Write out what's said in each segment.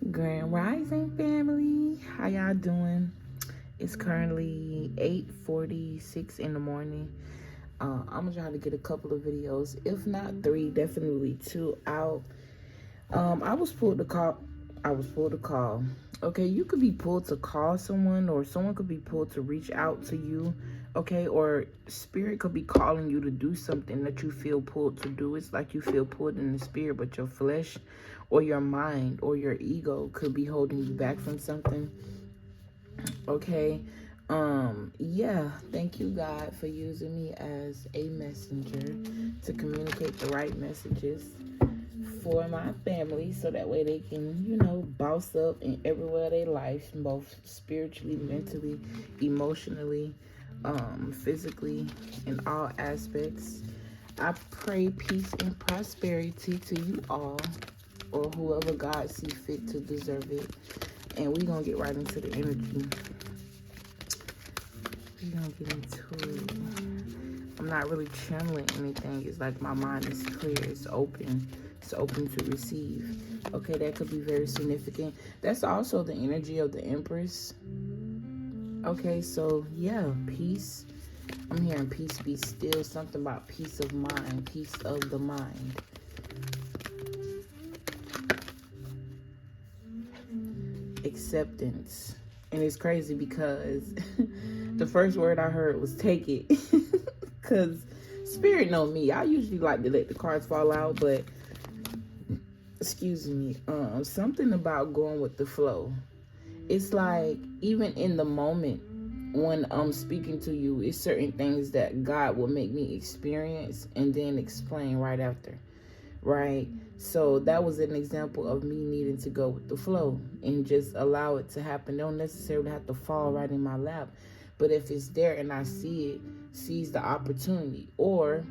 Grand Rising family, how y'all doing? It's currently 8:46 in the morning. I'm gonna try to get a couple of videos, if not 3, definitely 2 out. I was pulled to call. Okay, you could be pulled to call someone, or someone could be pulled to reach out to you. Okay, or spirit could be calling you to do something that you feel pulled to do. It's like you feel pulled in the spirit, but your flesh or your mind or your ego could be holding you back from something. Okay. Yeah, thank you, God, for using me as a messenger to communicate the right messages for my family, so that way they can, boss up in everywhere they life, both spiritually, mentally, emotionally, physically, in all aspects. I pray peace and prosperity to you all, or whoever God see fit to deserve it. And we're gonna get right into the energy. We're gonna get into it. I'm not really channeling anything. It's like my mind is clear. It's open. It's open to receive. Okay, that could be very significant. That's also the energy of the Empress. Okay, so yeah, peace. I'm hearing peace be still. Something about peace of mind. Peace of the mind. Acceptance. And it's crazy because the first word I heard was take it. Because spirit know me. I usually like to let the cards fall out, but excuse me, something about going with the flow. It's like even in the moment when I'm speaking to you, it's certain things that God will make me experience and then explain right after. Right? So that was an example of me needing to go with the flow and just allow it to happen. Don't necessarily have to fall right in my lap. But if it's there and I see it, seize the opportunity. Or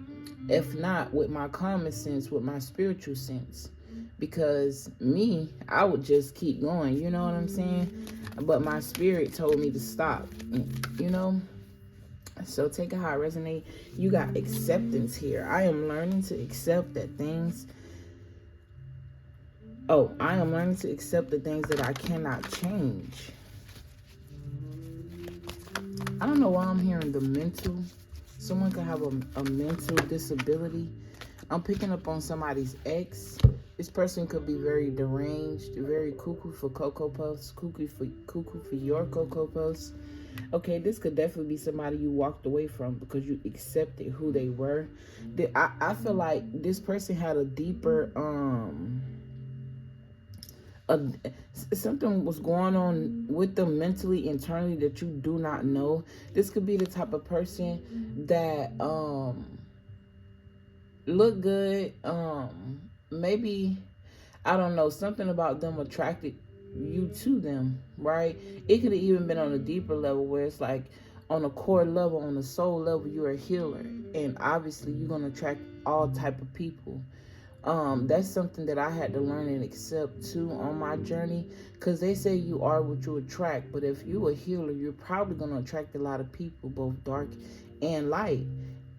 if not, with my common sense, with my spiritual sense. Because me, I would just keep going, you know what I'm saying? But my spirit told me to stop, you know? So take it how it resonates. You got acceptance here. I am learning to accept that things. I am learning to accept the things that I cannot change. I don't know why I'm hearing the mental. Someone could have a mental disability. I'm picking up on somebody's ex. This person could be very deranged, very cuckoo for Cocoa Puffs, cuckoo for your Cocoa Puffs. Okay, this could definitely be somebody you walked away from because you accepted who they were. I feel like this person had a deeper, something was going on with them mentally, internally, that you do not know. This could be the type of person that, look good, maybe, I don't know, something about them attracted you to them, right? It could have even been on a deeper level where it's like on a core level, on a soul level, you're a healer, and obviously you're going to attract all type of people. That's something that I had to learn and accept too on my journey, because they say you are what you attract. But if you're a healer, you're probably going to attract a lot of people, both dark and light.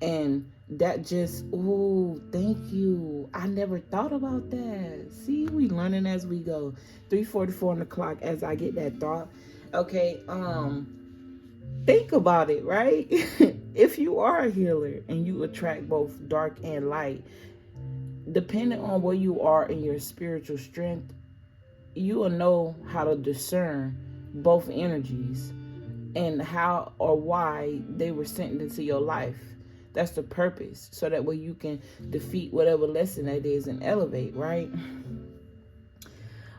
And that just, ooh, thank you. I never thought about that. See, we learning as we go. 3:44 on the clock as I get that thought. Okay, think about it, right? If you are a healer and you attract both dark and light, depending on where you are in your spiritual strength, you will know how to discern both energies and how or why they were sent into your life. That's the purpose, so that way you can defeat whatever lesson that is and elevate, right?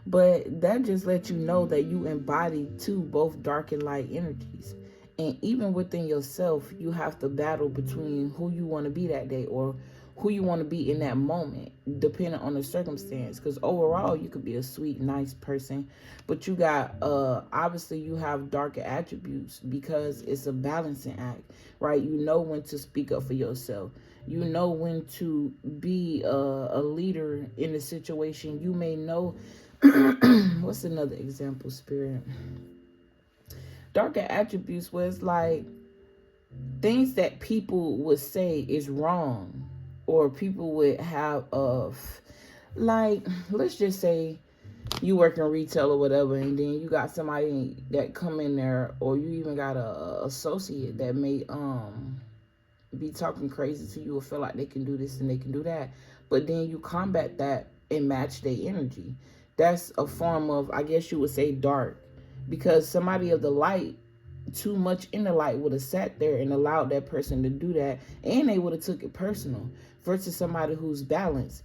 But that just lets you know that you embody two, both dark and light energies. And even within yourself, you have to battle between who you want to be that day, or who you want to be in that moment, depending on the circumstance. Because overall, you could be a sweet, nice person, but you got, obviously you have darker attributes, because it's a balancing act, right? You know when to speak up for yourself. You know when to be a leader in a situation. You may know, what's another example, Spirit? Darker attributes where it's like things that people would say is wrong, or people would have of, like, let's just say you work in retail or whatever, and then you got somebody that come in there, or you even got a associate that may be talking crazy to you or feel like they can do this and they can do that, but then you combat that and match their energy. That's a form of, I guess you would say, dark, because somebody of the light, too much in the light, would have sat there and allowed that person to do that, and they would have took it personal, versus somebody who's balanced.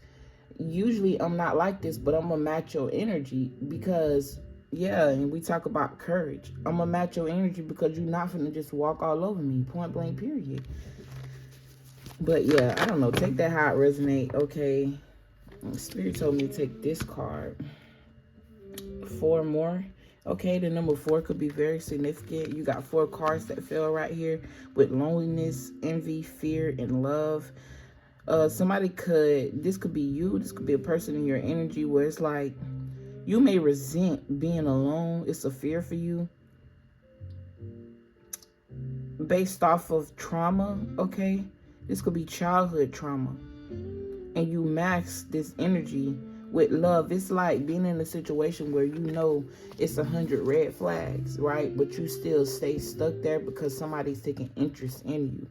Usually I'm not like this, but I'm gonna match your energy because, yeah, and we talk about courage. I'm gonna match your energy because you're not gonna just walk all over me, point blank, period. But yeah, I don't know, take that how it resonate. Okay, Spirit told me to take this card. 4 more. Okay, the number 4 could be very significant. You got 4 cards that fell right here with loneliness, envy, fear, and love. This could be you, this could be a person in your energy where it's like you may resent being alone. It's a fear for you based off of trauma. Okay, this could be childhood trauma, and you max this energy with love. It's like being in a situation where you know it's 100 red flags, right? But you still stay stuck there because somebody's taking interest in you.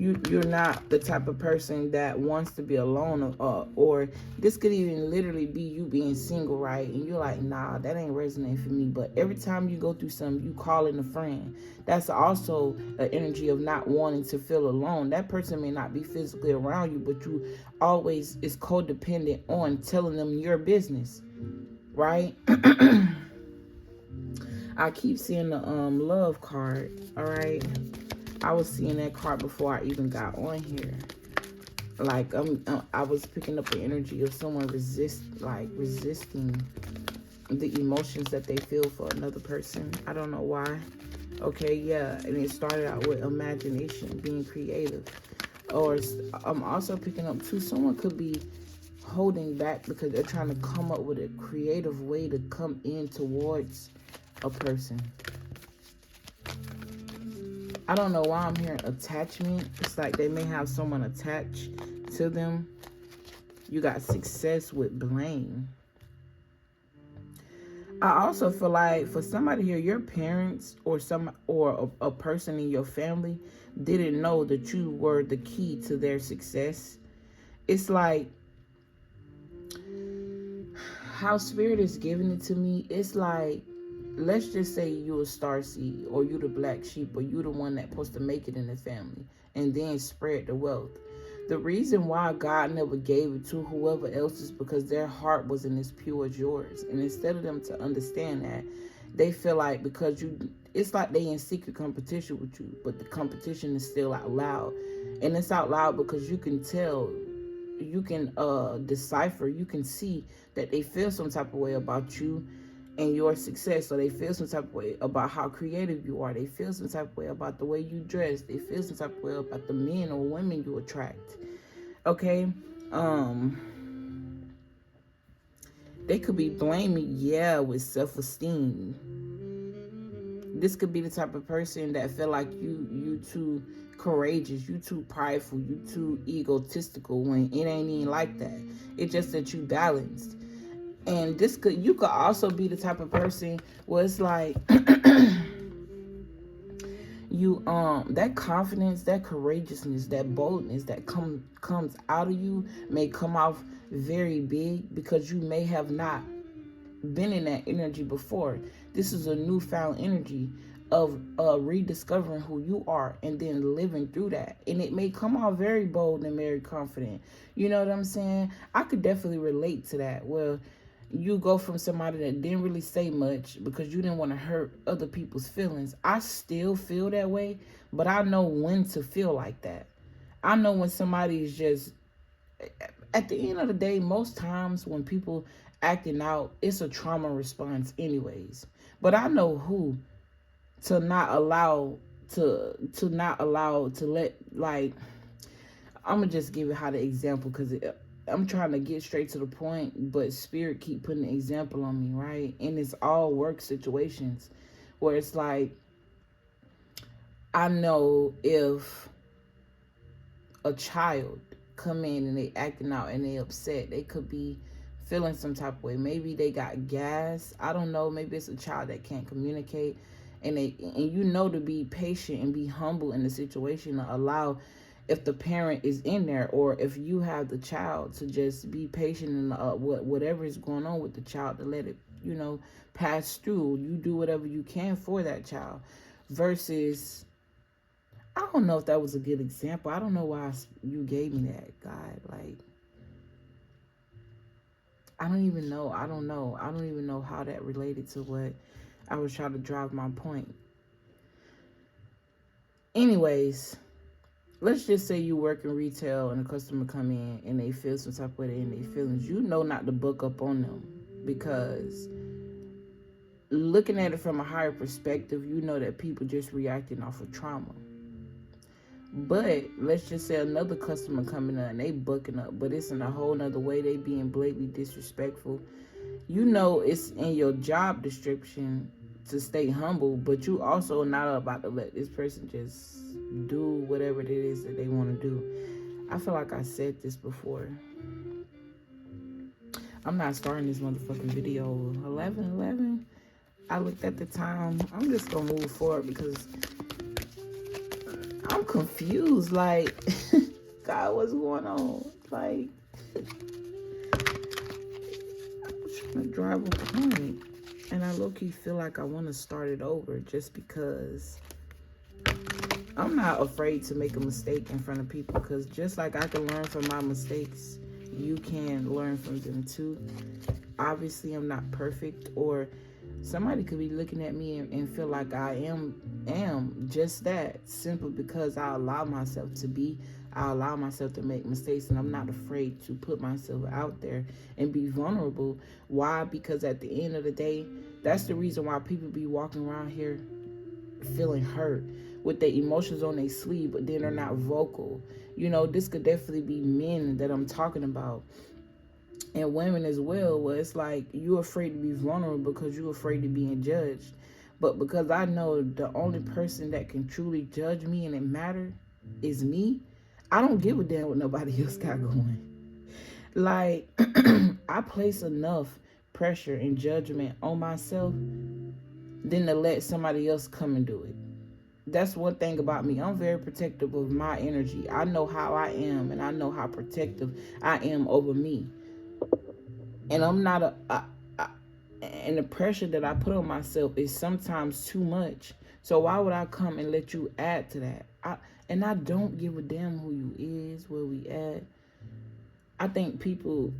You're not the type of person that wants to be alone, or this could even literally be you being single, right? And you're like, nah, that ain't resonating for me. But every time you go through something, you call in a friend. That's also an energy of not wanting to feel alone. That person may not be physically around you, but you always is codependent on telling them your business, right? I keep seeing the love card, all right? I was seeing that card before I even got on here. Like I was picking up the energy of someone resisting the emotions that they feel for another person. I don't know why. Okay, yeah, and it started out with imagination, being creative. Or I'm also picking up too, someone could be holding back because they're trying to come up with a creative way to come in towards a person. I don't know why I'm hearing attachment. It's like they may have someone attached to them. You got success with blame. I also feel like for somebody here, your parents or a person in your family didn't know that you were the key to their success. It's like how Spirit is giving it to me. It's like, let's just say you a starseed, or you the black sheep, or you the one that's supposed to make it in the family and then spread the wealth. The reason why God never gave it to whoever else is because their heart wasn't as pure as yours. And instead of them to understand that, they feel like because it's like they in secret competition with you, but the competition is still out loud. And it's out loud because you can tell, you can decipher, you can see that they feel some type of way about you and your success, or they feel some type of way about how creative you are. They feel some type of way about the way you dress. They feel some type of way about the men or women you attract. Okay, they could be blaming, with self-esteem. This could be the type of person that feel like you too courageous, you too prideful, you too egotistical, when it ain't even like that. It's just that you balanced. And you could also be the type of person where it's like you that confidence, that courageousness, that boldness that comes out of you may come off very big because you may have not been in that energy before. This is a newfound energy of rediscovering who you are and then living through that. And it may come off very bold and very confident. You know what I'm saying? I could definitely relate to that. Well, you go from somebody that didn't really say much because you didn't want to hurt other people's feelings. I still feel that way, but I know when to feel like that. I know when somebody is just, at the end of the day, most times when people acting out, it's a trauma response anyways. But I know who to not allow to let, like, I'm gonna just give it how the example, because I'm trying to get straight to the point, but Spirit keep putting an example on me, right? And it's all work situations where it's like, I know if a child come in and they acting out and they upset, they could be feeling some type of way. Maybe they got gas. I don't know. Maybe it's a child that can't communicate. And you know to be patient and be humble in the situation, to allow, if the parent is in there or if you have the child, to just be patient and whatever is going on with the child, to let it, you know, pass through. You do whatever you can for that child. Versus, I don't know if that was a good example. I don't know why you gave me that, God. Like, I don't even know. I don't even know how that related to what I was trying to drive my point. Anyways, let's just say you work in retail and a customer come in and they feel some type of way in their feelings. You know not to book up on them, because looking at it from a higher perspective, you know that people just reacting off of trauma. But let's just say another customer coming in and they booking up, but it's in a whole nother way. They being blatantly disrespectful. You know it's in your job description to stay humble, but you also not about to let this person just do whatever it is that they want to do. I feel like I said this before. I'm not starting this motherfucking video 11:11. I looked at the time. I'm just gonna move forward because I'm confused. Like, God, what's going on? Like, I'm trying to drive a point, and I low-key feel like I want to start it over, just because I'm not afraid to make a mistake in front of people, because just like I can learn from my mistakes, you can learn from them too. Obviously, I'm not perfect, or somebody could be looking at me and feel like I am just that, simply because I allow myself to be. I allow myself to make mistakes, and I'm not afraid to put myself out there and be vulnerable. Why? Because at the end of the day, that's the reason why people be walking around here feeling hurt with their emotions on their sleeve, but then they're not vocal. You know, this could definitely be men that I'm talking about, and women as well, where it's like you're afraid to be vulnerable because you're afraid of being judged. But because I know the only person that can truly judge me and it matter is me, I don't give a damn what nobody else got going. Like, I place enough pressure and judgment on myself than to let somebody else come and do it. That's one thing about me. I'm very protective of my energy. I know how I am, and I know how protective I am over me. And I'm not and the pressure that I put on myself is sometimes too much. So why would I come and let you add to that? I don't give a damn who you is, where we at. I think people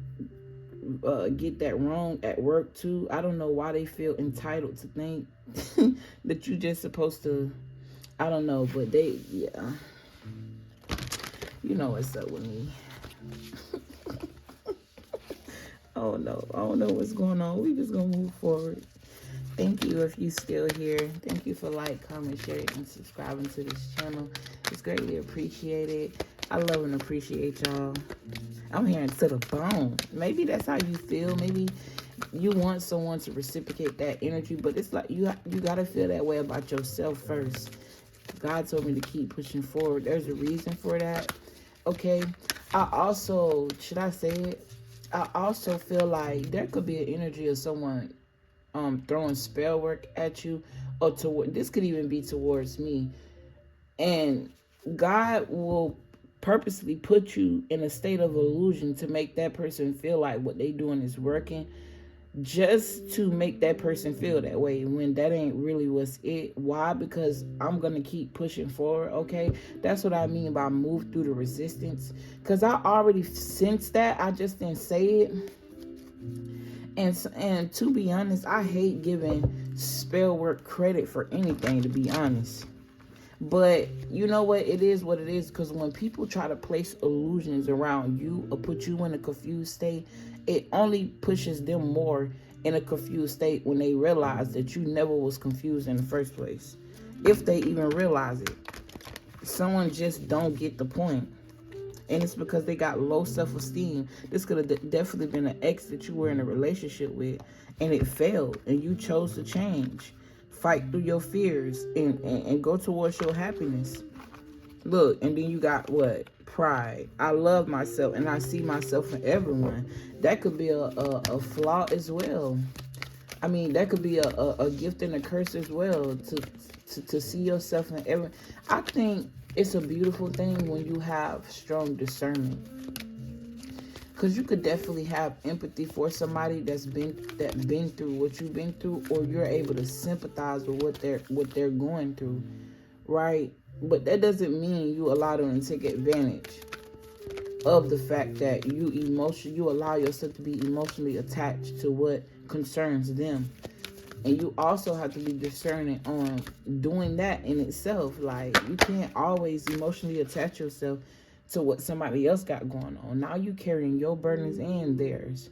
get that wrong at work too. I don't know why they feel entitled to think that you just supposed to, I don't know, but yeah. You know what's up with me. Oh no, I don't know what's going on. We just gonna move forward. Thank you if you still here. Thank you for comment, sharing, and subscribing to this channel. It's greatly appreciated. I love and appreciate y'all. I'm hearing to the bone. Maybe that's how you feel. Maybe you want someone to reciprocate that energy, but it's like you gotta feel that way about yourself first. God told me to keep pushing forward. There's a reason for that. Okay. I also, should I say it? I also feel like there could be an energy of someone throwing spell work at you, or this could even be towards me. And God will purposely put you in a state of illusion to make that person feel like what they doing is working, just to make that person feel that way, when that ain't really what's it. Why? Because I'm gonna keep pushing forward. Okay, that's what I mean by move through the resistance, because I already sensed that. I just didn't say it. And to be honest, I hate giving spell work credit for anything, to be honest. But you know what? It is what it is, because when people try to place illusions around you or put you in a confused state, it only pushes them more in a confused state when they realize that you never was confused in the first place. If they even realize it. Someone just don't get the point. And it's because they got low self-esteem. This could have definitely been an ex that you were in a relationship with, and it failed, and you chose to change. Fight through your fears and go towards your happiness. Look, and then you got what? Pride. I love myself and I see myself in everyone. That could be a flaw as well. I mean, that could be a gift and a curse as well, to see yourself in every. I think it's a beautiful thing when you have strong discernment, because you could definitely have empathy for somebody that's been through what you've been through, or you're able to sympathize with what they're going through, right? But that doesn't mean you allow them to take advantage of the fact that you allow yourself to be emotionally attached to what concerns them. And you also have to be discerning on doing that in itself. Like, you can't always emotionally attach yourself to what somebody else got going on. Now you carrying your burdens and theirs,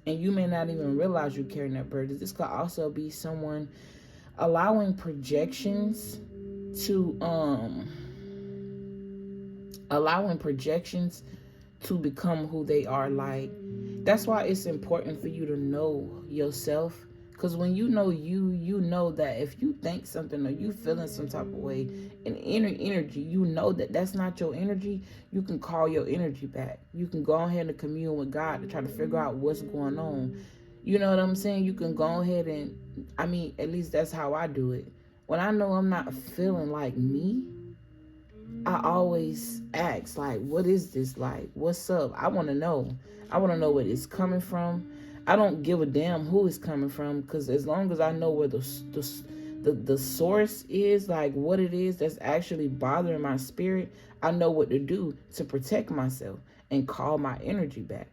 and you may not even realize you're carrying that burden. This could also be someone allowing projections to become who they are. Like, that's why it's important for you to know yourself, because when you know you know that if you think something or you feeling some type of way in inner energy, you know that that's not your energy. You can call your energy back. You can go ahead and commune with God to try to figure out what's going on. You know what I'm saying? You can go ahead and, I mean, at least that's how I do it. When I know I'm not feeling like me, I always ask, like, what is this? Like, what's up? I want to know. I want to know where it's coming from. I don't give a damn who it's coming from, because as long as I know where the source is, like what it is that's actually bothering my spirit, I know what to do to protect myself and call my energy back.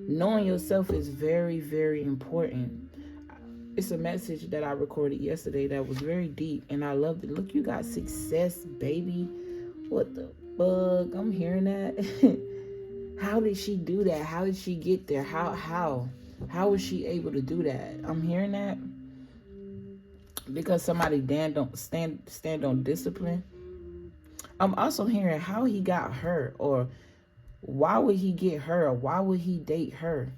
Knowing yourself is very, very important. It's a message that I recorded yesterday that was very deep, and I loved it. Look, you got success, baby. What the fuck? I'm hearing that. How did she do that? How did she get there? How was she able to do that? I'm hearing that because somebody don't stand on discipline. I'm also hearing how he got her, or why would he get her, or why would he date her?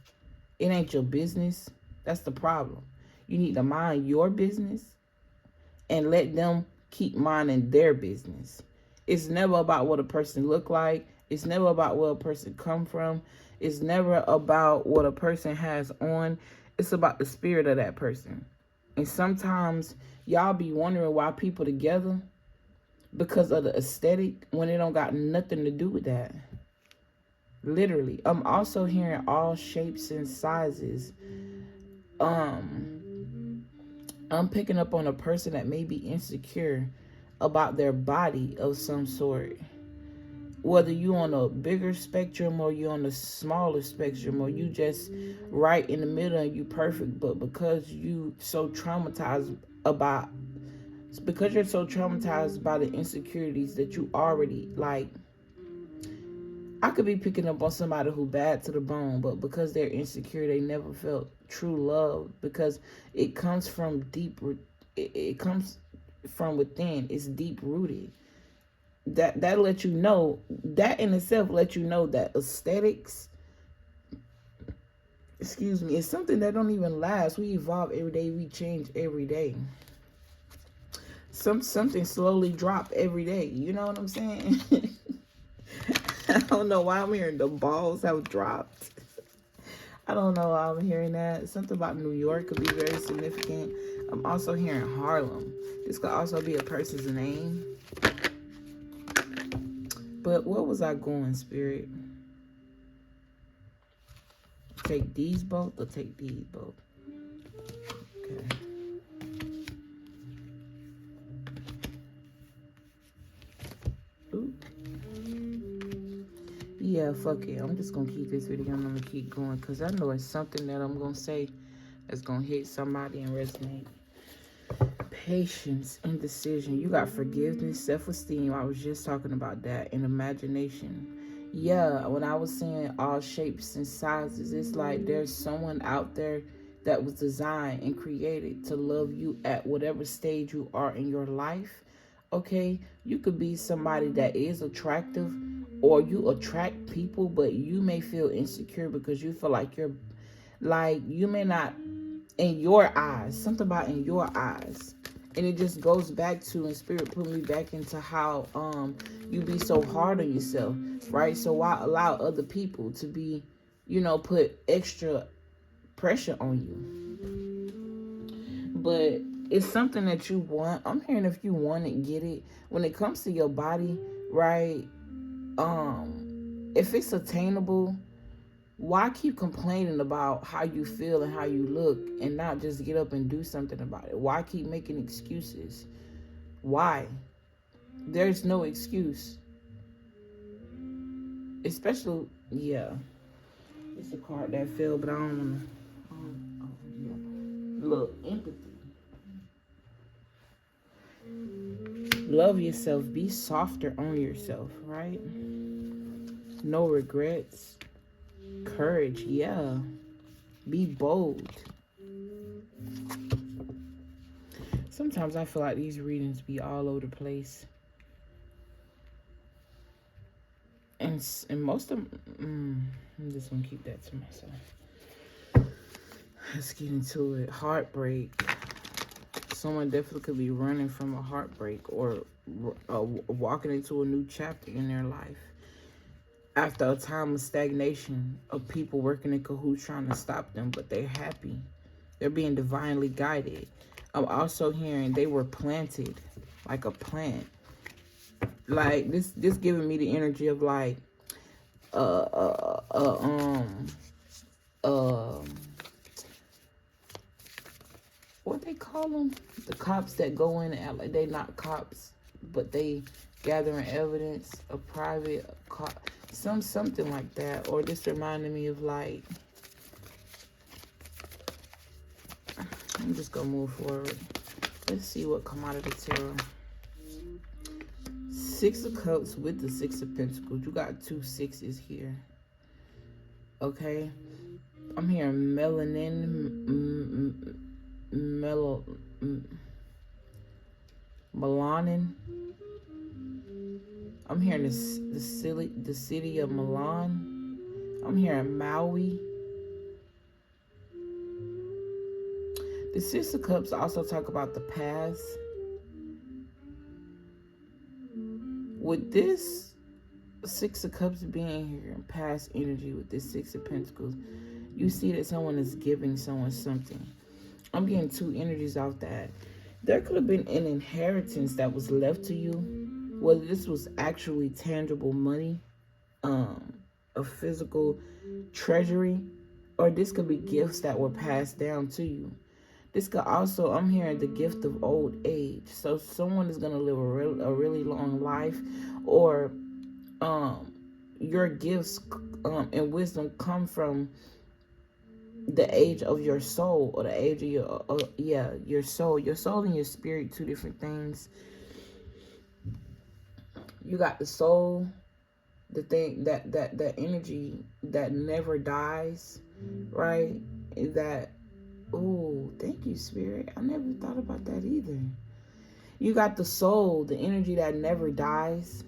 It ain't your business. That's the problem. You need to mind your business and let them keep minding their business. It's never about what a person look like. It's never about where a person come from. It's never about what a person has on. It's about the spirit of that person. And sometimes y'all be wondering why people together because of the aesthetic, when it don't got nothing to do with that. Literally. I'm also hearing all shapes and sizes. I'm picking up on a person that may be insecure about their body of some sort. Whether you on a bigger spectrum or you on a smaller spectrum, or you just right in the middle and you perfect, but because you're so traumatized by the insecurities that you already like. I could be picking up on somebody who bad to the bone, but because they're insecure, they never felt true love, because it comes from deep. It comes from within. It's deep rooted. That lets you know. That in itself lets you know that aesthetics, is something that don't even last. We evolve every day. We change every day. Something slowly drop every day. You know what I'm saying? I don't know why I'm hearing the balls have dropped. I don't know why I'm hearing that. Something about New York could be very significant. I'm also hearing Harlem. This could also be a person's name. But what was I going, Spirit? Take these both or take these both? Okay. Ooh. Yeah, fuck it. I'm just gonna keep this video and I'm gonna keep going, because I know it's something that I'm gonna say that's gonna hit somebody and resonate. Patience, indecision. You got forgiveness, self-esteem. I was just talking about that. And imagination. Yeah, when I was saying all shapes and sizes, it's like there's someone out there that was designed and created to love you at whatever stage you are in your life. Okay, you could be somebody that is attractive, or you attract people, but you may feel insecure because you feel like you may not, in your eyes, something about in your eyes, And it just goes back to, and Spirit put me back into how you be so hard on yourself, right? So why allow other people to be, you know, put extra pressure on you? But it's something that you want. I'm hearing if you want it, get it. When it comes to your body, right? If it's attainable, why keep complaining about how you feel and how you look and not just get up and do something about it? Why keep making excuses? Why? There's no excuse. Especially, yeah. It's a card that fell, but I don't want to. Look, empathy. Love yourself. Be softer on yourself, right? No regrets. Courage, yeah. Be bold. Sometimes I feel like these readings be all over the place. And most of them, I'm just going to keep that to myself. Let's get into it. Heartbreak. Someone definitely could be running from a heartbreak or walking into a new chapter in their life. After a time of stagnation, of people working in cahoots trying to stop them, but they're happy. They're being divinely guided. I'm also hearing they were planted like a plant. Like this giving me the energy of like what they call them? The cops that go in and act like they not cops, but they gathering evidence, a private cop. Something like that. Or this reminded me of like, I'm just gonna move forward. Let's see what come out of the tarot. Six of Cups with the Six of Pentacles. You got 2 sixes here. Okay. I'm hearing melanin, melanin. I'm hearing the city of Milan. I'm hearing Maui. The Six of Cups also talk about the past. With this Six of Cups being here in past energy with this Six of Pentacles, you see that someone is giving someone something. I'm getting 2 energies off that. There could have been an inheritance that was left to you. Whether this was actually tangible money, a physical treasury, or this could be gifts that were passed down to you. This could also, I'm hearing the gift of old age. So someone is going to live a really long life, or your gifts and wisdom come from the age of your soul, or the age of your soul. Your soul and your spirit, 2 different things. You got the soul, the thing that energy that never dies, right? That, oh, thank you, Spirit. I never thought about that either. You got the soul, the energy that never dies,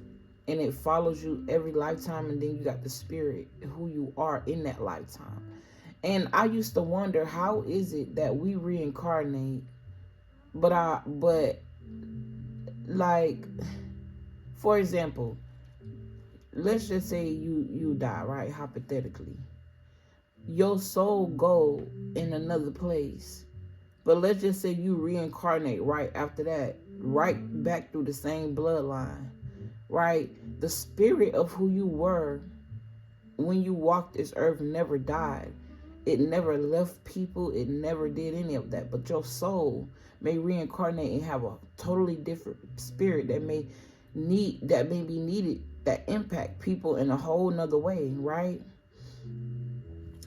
and it follows you every lifetime. And then you got the spirit, who you are in that lifetime. And I used to wonder, how is it that we reincarnate, but like, for example, let's just say you die, right? Hypothetically. Your soul go in another place. But let's just say you reincarnate right after that, right back through the same bloodline, right? The spirit of who you were when you walked this earth never died. It never left people. It never did any of that. But your soul may reincarnate and have a totally different spirit that may be needed, that impact people in a whole nother way, right?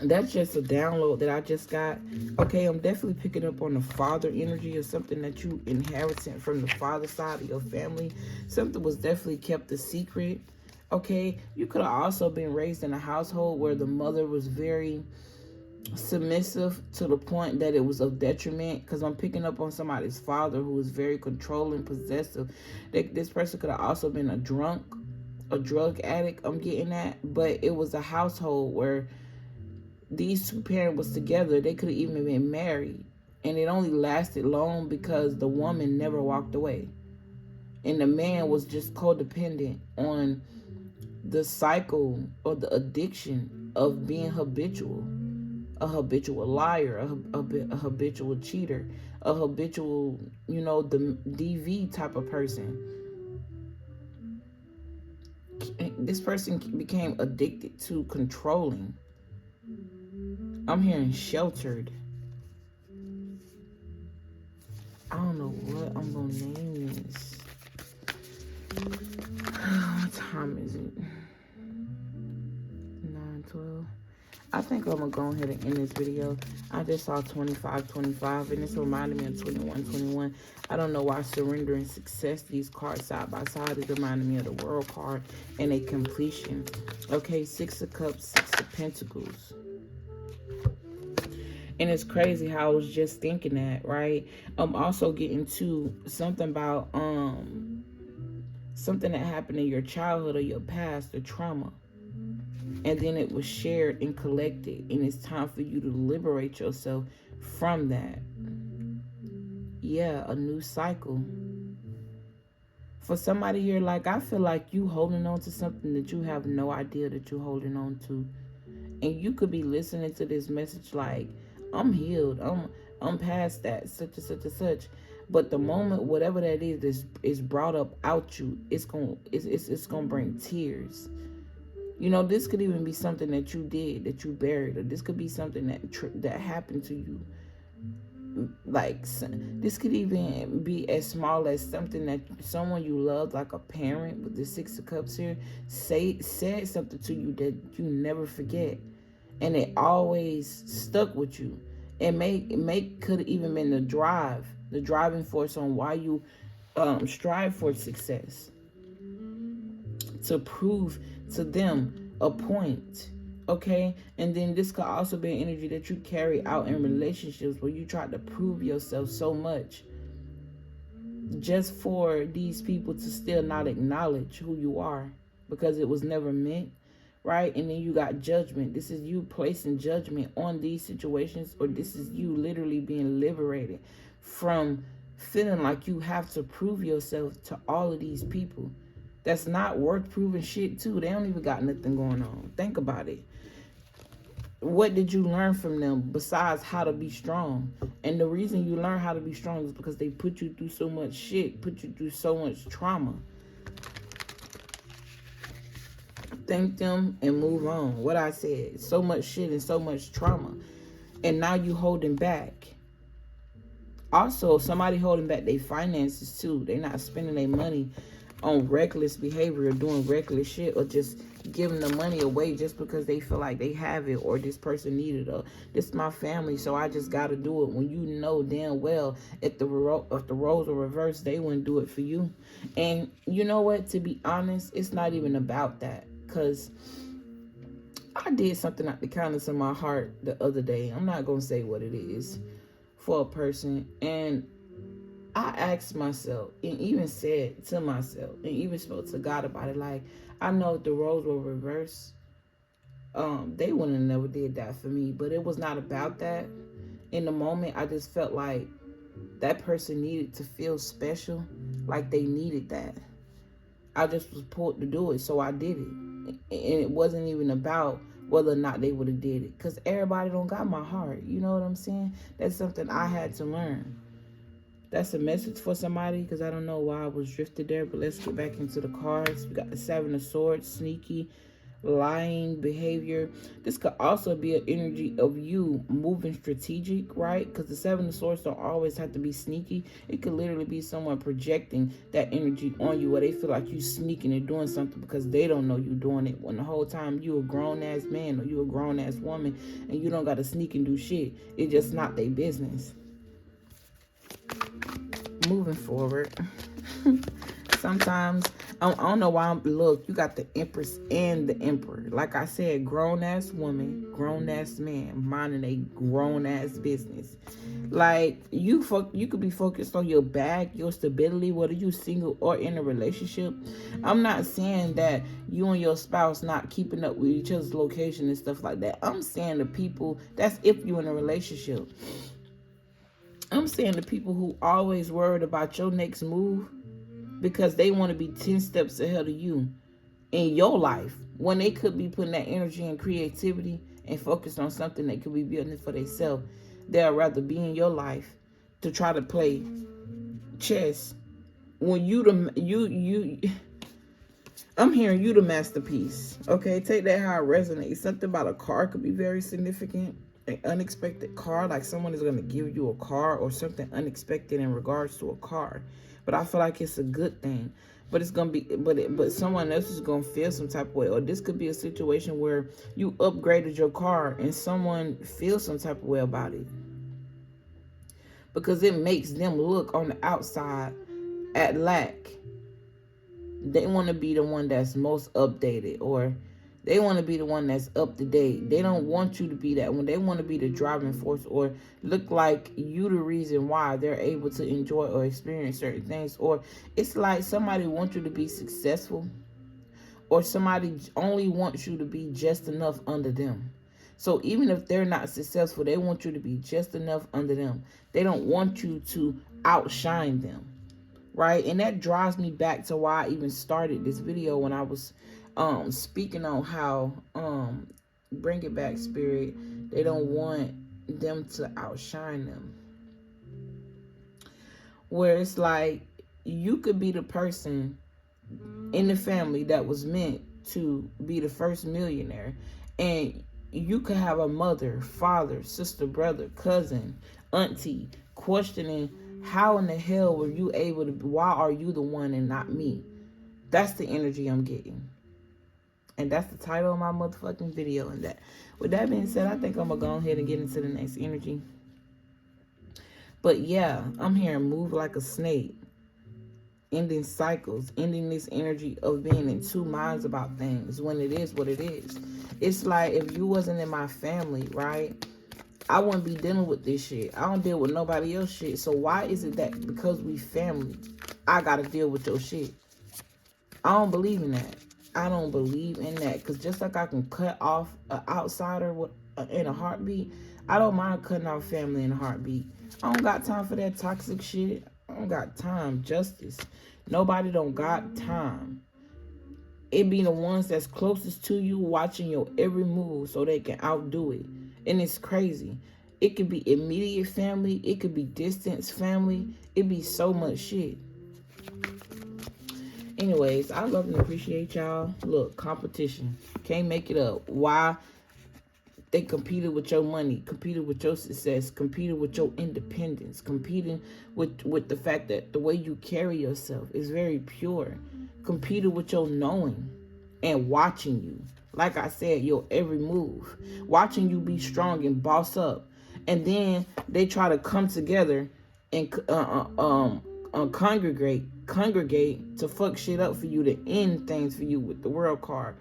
That's just a download that I just got. Okay, I'm definitely picking up on the father energy, or something that you inherited from the father side of your family. Something was definitely kept a secret. Okay, you could have also been raised in a household where the mother was very submissive to the point that it was of detriment, because I'm picking up on somebody's father who was very controlling, possessive. This person could have also been a drunk, a drug addict, I'm getting that. But it was a household where these 2 parents was together. They could have even been married, And it only lasted long because the woman never walked away. And the man was just codependent on the cycle or the addiction of being habitual. A habitual liar, a habitual cheater, a habitual, the DV type of person. This person became addicted to controlling. I'm hearing sheltered. I don't know what I'm gonna name this. What time is it? 9:12. I think I'm gonna go ahead and end this video. I just saw 25, and this reminded me of 21. I don't know why surrender and success, these cards side by side, it reminded me of the World card and a completion. Okay, 6 of Cups, 6 of Pentacles. And it's crazy how I was just thinking that, right? I'm also getting to something about something that happened in your childhood or your past, the trauma. And then it was shared and collected, and it's time for you to liberate yourself from that. Yeah, a new cycle. For somebody here, like, I feel like you holding on to something that you have no idea that you're holding on to. And you could be listening to this message like, I'm healed, I'm past that, such and such and such. But the moment whatever that is brought up out you, it's gonna bring tears. This could even be something that you did, that you buried, or this could be something that happened to you. Like, this could even be as small as something that someone you loved, like a parent, with the 6 of Cups here, said something to you that you never forget, and it always stuck with you. It could have even been the driving force on why you strive for success, to prove to them a point. Okay, and then this could also be an energy that you carry out in relationships where you try to prove yourself so much just for these people to still not acknowledge who you are because it was never meant, right? And then you got judgment. This is you placing judgment on these situations, or this is you literally being liberated from feeling like you have to prove yourself to all of these people that's not worth proving shit to. They don't even got nothing going on. Think about it. What did you learn from them besides how to be strong? And the reason you learn how to be strong is because they put you through so much shit, put you through so much trauma. Thank them and move on. What I said, so much shit and so much trauma. And now you holding back. Also, somebody holding back their finances too. They're not spending their money on reckless behavior or doing reckless shit, or just giving the money away just because they feel like they have it, or this person needed it, or this is my family, so I just got to do it, when you know damn well if the roles were reversed, they wouldn't do it for you. And you know what, to be honest, it's not even about that, because I did something out the kindness of my heart the other day. I'm not going to say what it is, for a person, and I asked myself, and even said to myself, and even spoke to God about it, like, I know if the roles were reversed, they wouldn't have never did that for me. But it was not about that. In the moment, I just felt like that person needed to feel special, like they needed that. I just was pulled to do it, so I did it. And it wasn't even about whether or not they would have did it, because everybody don't got my heart. You know what I'm saying? That's something I had to learn. That's a message for somebody, because I don't know why I was drifted there, but let's get back into the cards. We got the 7 of Swords, sneaky, lying behavior. This could also be an energy of you moving strategic, right? Because the 7 of Swords don't always have to be sneaky. It could literally be someone projecting that energy on you, where they feel like you sneaking and doing something because they don't know you doing it, when the whole time you a grown-ass man or you a grown-ass woman and you don't got to sneak and do shit. It's just not their business. Moving forward. Sometimes, I don't know why look, you got the Empress and the Emperor. Like I said, grown-ass woman, grown-ass man, minding a grown-ass business. Like, you could be focused on your bag, your stability, whether you single or in a relationship. I'm not saying that you and your spouse not keeping up with each other's location and stuff like that. I'm saying the people, that's if you in a relationship. I'm saying the people who always worried about your next move because they want to be 10 steps ahead of you in your life when they could be putting that energy and creativity and focus on something they could be building for themselves. They'll rather be in your life to try to play chess when I'm hearing you the masterpiece. Okay, take that how it resonates. Something about a car could be very significant. An unexpected car, like someone is going to give you a car or something unexpected in regards to a car. But I feel like it's a good thing. But it's going to be, but someone else is going to feel some type of way. Or this could be a situation where you upgraded your car and someone feels some type of way about it. Because it makes them look on the outside at lack. They want to be the one that's most updated, or they want to be the one that's up to date. They don't want you to be that one. They want to be the driving force or look like you the reason why they're able to enjoy or experience certain things. Or it's like somebody wants you to be successful, or somebody only wants you to be just enough under them. So even if they're not successful, they want you to be just enough under them. They don't want you to outshine them. Right? And that draws me back to why I even started this video when I was speaking on how bring it back, spirit, they don't want them to outshine them. Where it's like you could be the person in the family that was meant to be the first millionaire, and you could have a mother, father, sister, brother, cousin, auntie questioning, how in the hell were you able to, why are you the one and not me? That's the energy I'm getting. And that's the title of my motherfucking video. And that, with that being said, I think I'm going to go ahead and get into the next energy. But yeah, I'm hearing move like a snake. Ending cycles, ending this energy of being in two minds about things when it is what it is. It's like if you wasn't in my family, right? I wouldn't be dealing with this shit. I don't deal with nobody else shit. So why is it that because we family, I gotta deal with your shit? I don't believe in that. I don't believe in that. Because just like I can cut off an outsider in a heartbeat, I don't mind cutting off family in a heartbeat. I don't got time for that toxic shit. I don't got time. Justice. Nobody don't got time. It be the ones that's closest to you watching your every move so they can outdo it. And it's crazy. It could be immediate family. It could be distance family. It be so much shit. Anyways, I love and appreciate y'all. Look, competition. Can't make it up. Why? They competed with your money, competed with your success, competed with your independence, competing with the fact that the way you carry yourself is very pure. Competed with your knowing and watching you. Like I said, your every move. Watching you be strong and boss up. And then they try to come together and congregate to fuck shit up for you, to end things for you with the world card.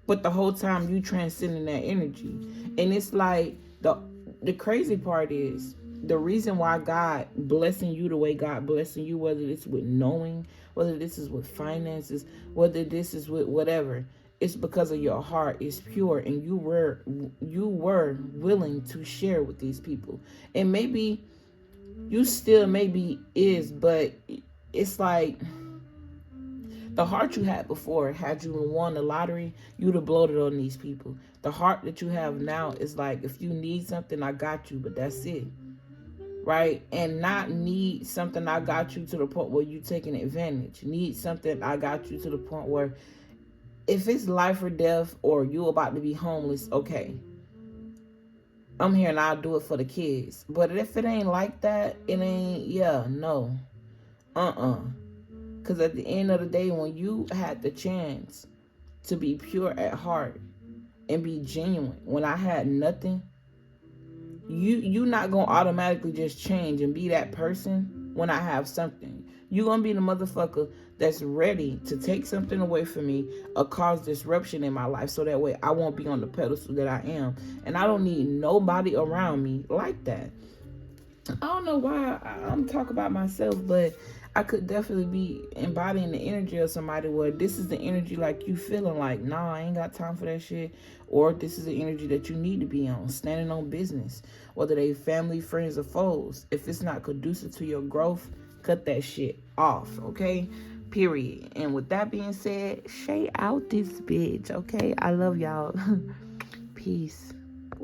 But the whole time you transcending that energy. And it's like the crazy part is the reason why God blessing you the way God blessing you, whether it's with knowing, whether this is with finances, whether this is with whatever, it's because of your heart is pure and you were willing to share with these people. And maybe you still maybe is, but it's like the heart you had before, had you won the lottery, you'd have bloated on these people. The heart that you have now is like, if you need something, I got you, but that's it. Right? And not need something, I got you, to the point where you taking advantage. Need something, I got you, to the point where if it's life or death or you about to be homeless, okay, I'm here and I'll do it for the kids. But if it ain't like that, it ain't, no. Because at the end of the day, when you had the chance to be pure at heart and be genuine, when I had nothing, you not going to automatically just change and be that person when I have something. You're going to be the motherfucker that's ready to take something away from me or cause disruption in my life so that way I won't be on the pedestal that I am. And I don't need nobody around me like that. I don't know why I'm talking about myself, but I could definitely be embodying the energy of somebody where this is the energy like you feeling like, nah, I ain't got time for that shit. Or this is the energy that you need to be on, standing on business. Whether they family, friends, or foes. If it's not conducive to your growth, cut that shit off, okay? Period. And with that being said, Shay out this bitch, okay? I love y'all. Peace.